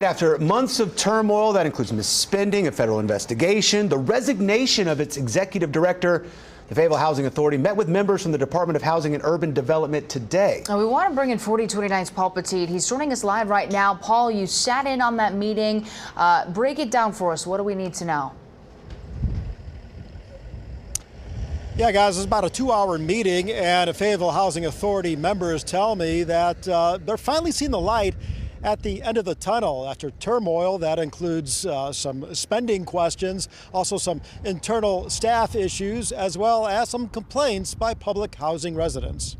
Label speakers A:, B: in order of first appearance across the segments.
A: After months of turmoil that includes misspending, a federal investigation, the resignation of its executive director, the Fayetteville Housing Authority met with members from the Department of Housing and Urban Development today.
B: We want to bring in 4029's Paul Petit. He's joining us live right now. Paul, you sat in on that meeting. Break it down for us. What do we need to know?
C: Yeah, guys, it's about a 2-hour meeting, and Fayetteville Housing Authority members tell me that they're finally seeing the light at the end of the tunnel after turmoil that includes some spending questions, also some internal staff issues, as well as some complaints by public housing residents.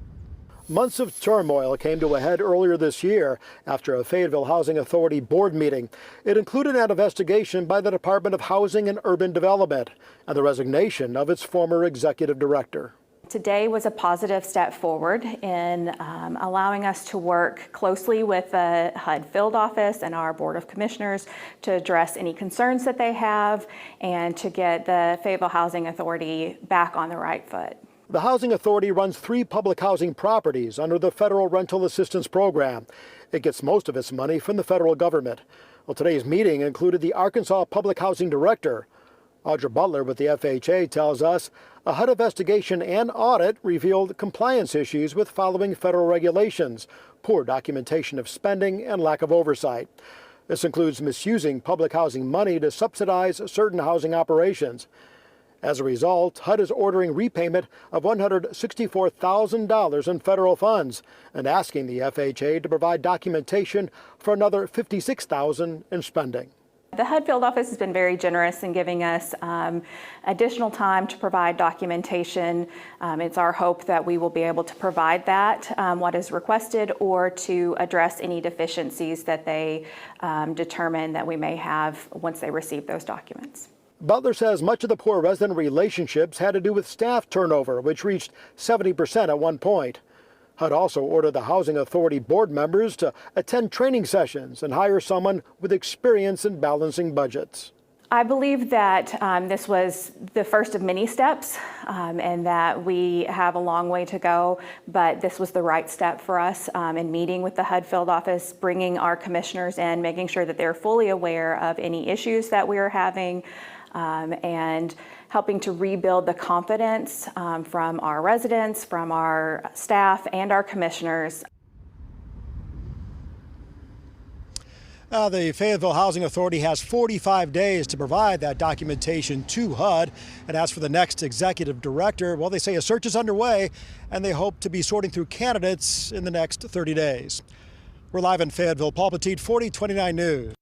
C: Months of turmoil came to a head earlier this year after a Fayetteville Housing Authority board meeting. It included an investigation by the Department of Housing and Urban Development and the resignation of its former executive director.
D: Today was a positive step forward in allowing us to work closely with the HUD field office and our Board of Commissioners to address any concerns that they have and to get the Fayetteville Housing Authority back on the right foot.
C: The Housing Authority runs 3 public housing properties under the Federal Rental Assistance Program. It gets most of its money from the federal government. Well, today's meeting included the Arkansas Public Housing Director. Audra Butler with the FHA tells us a HUD investigation and audit revealed compliance issues with following federal regulations, poor documentation of spending, and lack of oversight. This includes misusing public housing money to subsidize certain housing operations. As a result, HUD is ordering repayment of $164,000 in federal funds and asking the FHA to provide documentation for another $56,000 in spending.
D: The HUD field office has been very generous in giving us additional time to provide documentation. It's our hope that we will be able to provide that, what is requested, or to address any deficiencies that they determine that we may have once they receive those documents.
C: Butler says much of the poor resident relationships had to do with staff turnover, which reached 70% at one point. HUD also ordered the Housing Authority board members to attend training sessions and hire someone with experience in balancing budgets.
D: I believe that this was the first of many steps and that we have a long way to go, but this was the right step for us in meeting with the HUD field office, bringing our commissioners in, making sure that they're fully aware of any issues that we are having, and helping to rebuild the confidence from our residents, from our staff, and our commissioners.
C: The Fayetteville Housing Authority has 45 days to provide that documentation to HUD. And as for the next executive director, well, they say a search is underway and they hope to be sorting through candidates in the next 30 days. We're live in Fayetteville. Paul Petit, 4029 News.